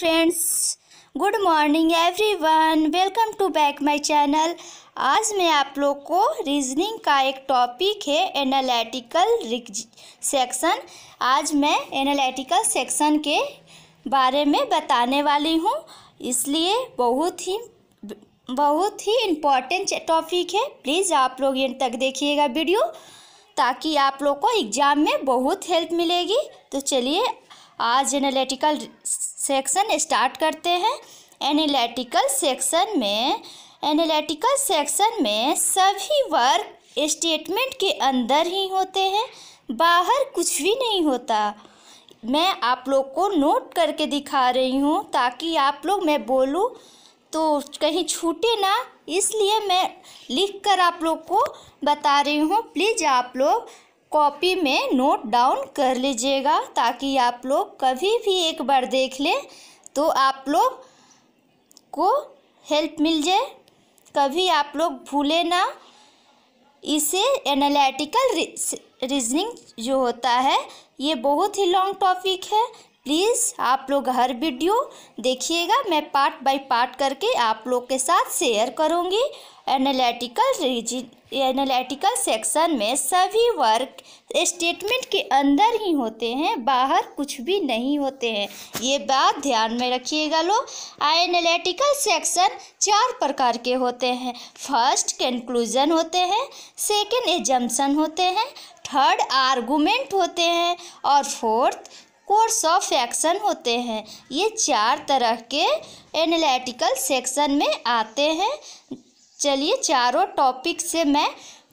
Friends, good morning everyone. Welcome to back my channel. आज मैं आप लोग को रीजनिंग का एक टॉपिक है एनालिटिकल सेक्शन। आज मैं एनालिटिकल सेक्शन के बारे में बताने वाली हूँ, इसलिए बहुत ही इम्पॉर्टेंट टॉपिक है। प्लीज़ आप लोग एंड तक देखिएगा वीडियो, ताकि आप लोग को एग्ज़ाम में बहुत हेल्प मिलेगी। तो चलिए आज एनालिटिकल सेक्शन स्टार्ट करते हैं। एनालिटिकल सेक्शन में सभी वर्क स्टेटमेंट के अंदर ही होते हैं, बाहर कुछ भी नहीं होता। मैं आप लोग को नोट करके दिखा रही हूँ, ताकि आप लोग मैं बोलूँ तो कहीं छूटे ना, इसलिए मैं लिख कर आप लोग को बता रही हूँ। प्लीज़ आप लोग कॉपी में नोट डाउन कर लीजिएगा, ताकि आप लोग कभी भी एक बार देख लें तो आप लोग को हेल्प मिल जाए, कभी आप लोग भूले ना। इसे एनालिटिकल रीजनिंग जो होता है, ये बहुत ही लॉन्ग टॉपिक है। प्लीज़ आप लोग हर वीडियो देखिएगा, मैं पार्ट बाय पार्ट करके आप लोग के साथ शेयर करूँगी। एनालिटिकल सेक्शन में सभी वर्क स्टेटमेंट के अंदर ही होते हैं, बाहर कुछ भी नहीं होते हैं। ये बात ध्यान में रखिएगा लोग। एनालिटिकल सेक्शन 4 प्रकार के होते हैं। फर्स्ट कंक्लूजन होते हैं, सेकंड एजम्पशन होते हैं, थर्ड आर्गुमेंट होते हैं और फोर्थ कोर्स ऑफ एक्शन होते हैं। ये 4 तरह के एनालिटिकल सेक्शन में आते हैं। चलिए चारों टॉपिक से मैं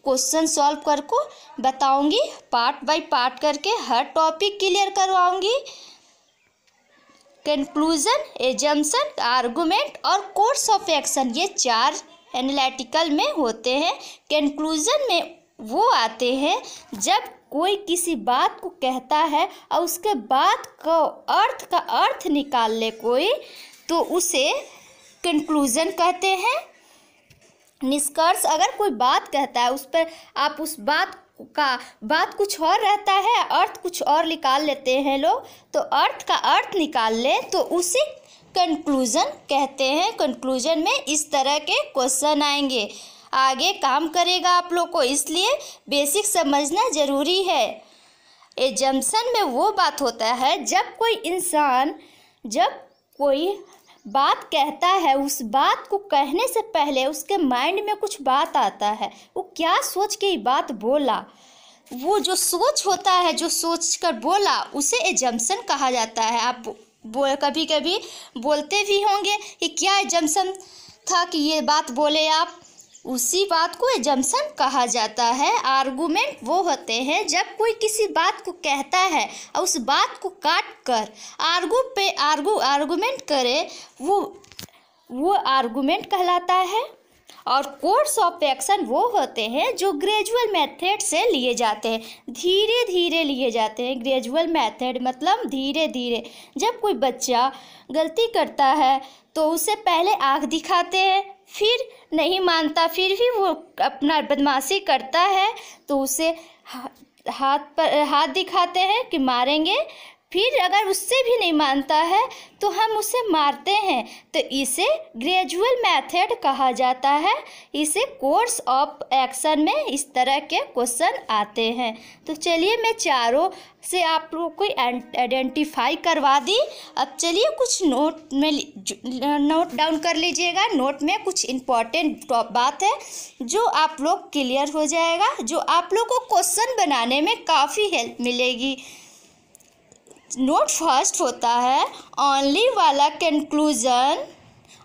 क्वेश्चन सॉल्व करके बताऊंगी, पार्ट बाय पार्ट करके हर टॉपिक क्लियर करवाऊंगी। कंक्लूजन, एजम्पशन, आर्गुमेंट और कोर्स ऑफ एक्शन, ये 4 एनालिटिकल में होते हैं। कंक्लूजन में वो आते हैं जब कोई किसी बात को कहता है और उसके बात को का अर्थ निकाल ले कोई, तो उसे कंक्लूजन कहते हैं। निष्कर्ष, अगर कोई बात कहता है, उस पर आप उस बात कुछ और रहता है, अर्थ कुछ और निकाल लेते हैं लोग, तो अर्थ का अर्थ निकाल ले तो उसे कंक्लूजन कहते हैं। कंक्लूजन में इस तरह के क्वेश्चन आएंगे, आगे काम करेगा आप लोग को, इसलिए बेसिक समझना ज़रूरी है। एजम्पशन में वो बात होता है जब कोई इंसान कोई बात कहता है, उस बात को कहने से पहले उसके माइंड में कुछ बात आता है, वो क्या सोच के ये बात बोला, वो जो सोच होता है, जो सोच कर बोला, उसे एजम्पशन कहा जाता है। आप कभी कभी बोलते भी होंगे कि क्या एजम्पशन था कि ये बात बोले आप, उसी बात को एजम्पशन कहा जाता है। आर्गुमेंट वो होते हैं जब कोई किसी बात को कहता है और उस बात को काट कर आर्गुमेंट करे, वो आर्गुमेंट कहलाता है। और कोर्स ऑफ एक्शन वो होते हैं जो ग्रेजुअल मेथड से लिए जाते हैं, धीरे धीरे लिए जाते हैं। ग्रेजुअल मेथड मतलब धीरे धीरे। जब कोई बच्चा गलती करता है तो उसे पहले आँख दिखाते हैं, फिर नहीं मानता, फिर भी वो अपना बदमाशी करता है, तो उसे हाथ दिखाते हैं कि मारेंगे, फिर अगर उससे भी नहीं मानता है तो हम उसे मारते हैं। तो इसे ग्रेजुअल मेथड कहा जाता है। इसे कोर्स ऑफ एक्शन में इस तरह के क्वेश्चन आते हैं। तो चलिए मैं चारों से आप लोगों को आइडेंटिफाई करवा दी। अब चलिए कुछ नोट डाउन कर लीजिएगा। नोट में कुछ इम्पॉर्टेंट बात है जो आप लोग क्लियर हो जाएगा, जो आप लोग को क्वेश्चन बनाने में काफ़ी हेल्प मिलेगी। नोट फर्स्ट होता है ओनली वाला कंक्लूजन।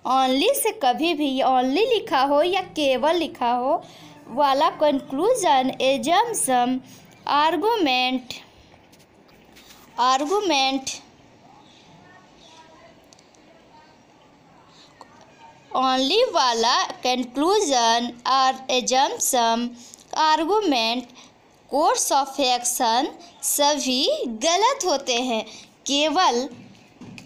ओनली से कभी भी ओनली लिखा हो या केवल लिखा हो वाला कंक्लूजन, एजम्पशन, आर्गुमेंट ओनली वाला कंक्लूजन और assumption, argument, course of action सभी गलत होते हैं। केवल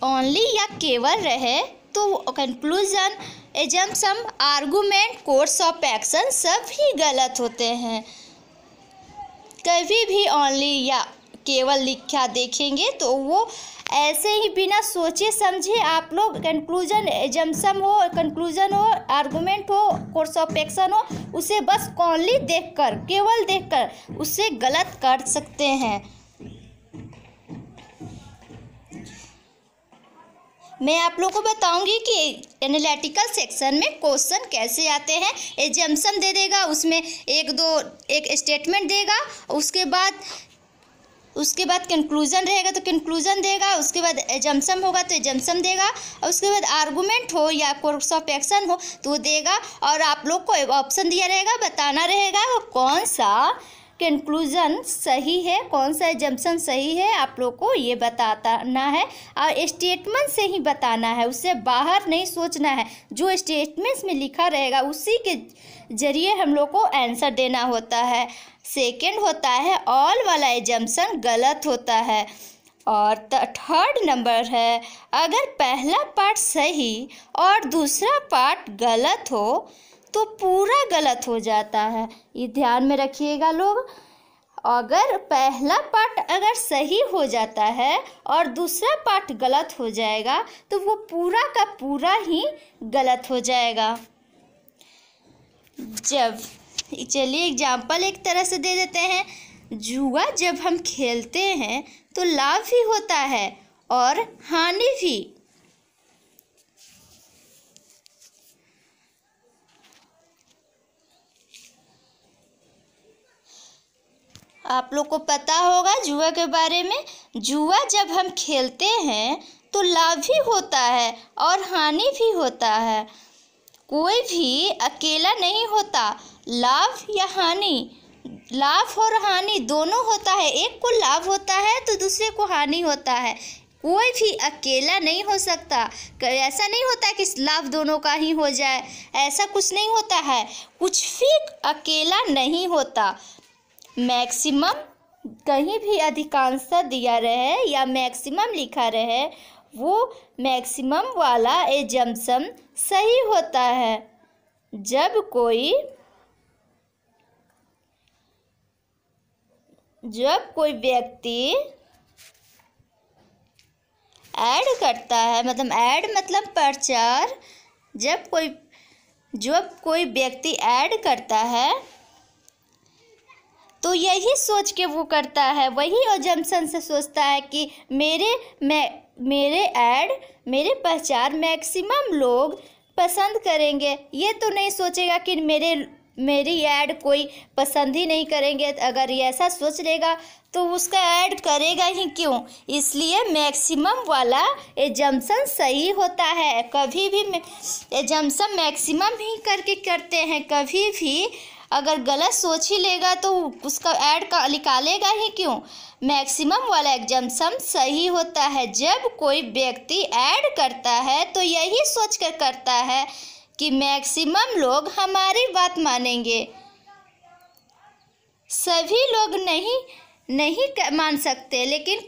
ओनली या केवल रहे तो conclusion, assumption, argument, course of action सभी गलत होते हैं। कभी भी ओनली या केवल लिखा देखेंगे तो वो ऐसे ही बिना सोचे समझे आप लोग कंक्लूजन, एजम्पशन हो, कंक्लूजन हो, आर्गुमेंट हो, कोर्स ऑफ एक्शन हो, उसे बस ओनली देखकर, केवल देखकर उसे गलत कर सकते हैं। मैं आप लोगों को बताऊंगी कि एनालिटिकल सेक्शन में क्वेश्चन कैसे आते हैं। एजम्पशन दे देगा, उसमें एक स्टेटमेंट देगा, उसके बाद कंक्लूजन रहेगा तो कंक्लूजन देगा, उसके बाद एजम्पशन होगा तो एजम्पशन देगा, और उसके बाद आर्गुमेंट हो या कोर्स ऑफ एक्शन हो तो वो देगा। और आप लोग को ऑप्शन दिया रहेगा, बताना रहेगा वो कौन सा कंक्लूजन सही है, कौन सा एजम्पशन सही है, आप लोग को ये बताना है। और स्टेटमेंट से ही बताना है, उससे बाहर नहीं सोचना है। जो स्टेटमेंट्स में लिखा रहेगा उसी के जरिए हम लोग को आंसर देना होता है। सेकंड होता है ऑल वाला एजम्पशन गलत होता है। और थर्ड नंबर है अगर पहला पार्ट सही और दूसरा पार्ट गलत हो तो पूरा गलत हो जाता है। ये ध्यान में रखिएगा लोग। अगर पहला पार्ट अगर सही हो जाता है और दूसरा पार्ट गलत हो जाएगा तो वो पूरा का पूरा ही गलत हो जाएगा। चलिए एग्जाम्पल एक तरह से दे देते हैं। जुआ जब हम खेलते हैं तो लाभ भी होता है और हानि भी। आप लोग को पता होगा जुआ के बारे में। जुआ जब हम खेलते हैं तो लाभ भी होता है और हानि भी होता है। कोई भी अकेला नहीं होता, लाभ या हानि, लाभ और हानि दोनों होता है। एक को लाभ होता है तो दूसरे को हानि होता है। कोई भी अकेला नहीं हो सकता। ऐसा नहीं होता कि लाभ दोनों का ही हो जाए, ऐसा कुछ नहीं होता है। कुछ भी अकेला नहीं होता। मैक्सिमम कहीं भी अधिकांशतः दिया रहे या मैक्सिमम लिखा रहे, वो मैक्सिमम वाला एजम्पशन सही होता है। जब कोई व्यक्ति ऐड करता है, मतलब ऐड मतलब प्रचार, जब कोई व्यक्ति ऐड करता है तो यही सोच के वो करता है, वही एजम्पशन से सोचता है कि मेरे प्रचार मैक्सिमम लोग पसंद करेंगे। ये तो नहीं सोचेगा कि मेरी ऐड कोई पसंद ही नहीं करेंगे। अगर ये ऐसा सोच लेगा तो उसका ऐड करेगा ही क्यों। इसलिए मैक्सिमम वाला एजम्पशन सही होता है। कभी भी एजम्पशन मैक्सिमम ही करके करते हैं। कभी भी अगर गलत सोच ही लेगा तो उसका ऐड का निकालेगा ही क्यों। मैक्सिमम वाला एजम्पशन सही होता है। जब कोई व्यक्ति ऐड करता है तो यही सोच कर करता है कि मैक्सिमम लोग हमारी बात मानेंगे। सभी लोग नहीं मान सकते, लेकिन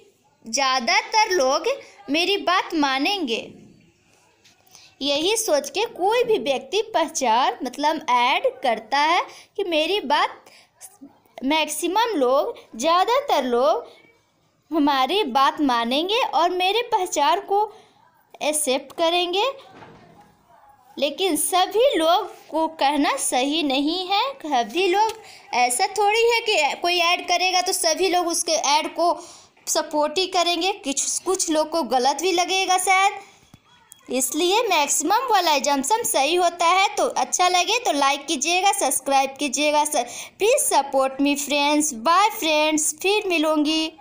ज़्यादातर लोग मेरी बात मानेंगे। यही सोच के कोई भी व्यक्ति प्रचार मतलब ऐड करता है कि मेरी बात मैक्सिमम लोग, ज़्यादातर लोग हमारी बात मानेंगे और मेरे प्रचार को एक्सेप्ट करेंगे। लेकिन सभी लोग को कहना सही नहीं है। सभी लोग, ऐसा थोड़ी है कि कोई ऐड करेगा तो सभी लोग उसके ऐड को सपोर्ट ही करेंगे। कुछ लोग को गलत भी लगेगा शायद। इसलिए मैक्सिमम वाला एजम्पशन सही होता है। तो अच्छा लगे तो लाइक कीजिएगा, सब्सक्राइब कीजिएगा। Please support me friends. Bye friends, फिर मिलूँगी।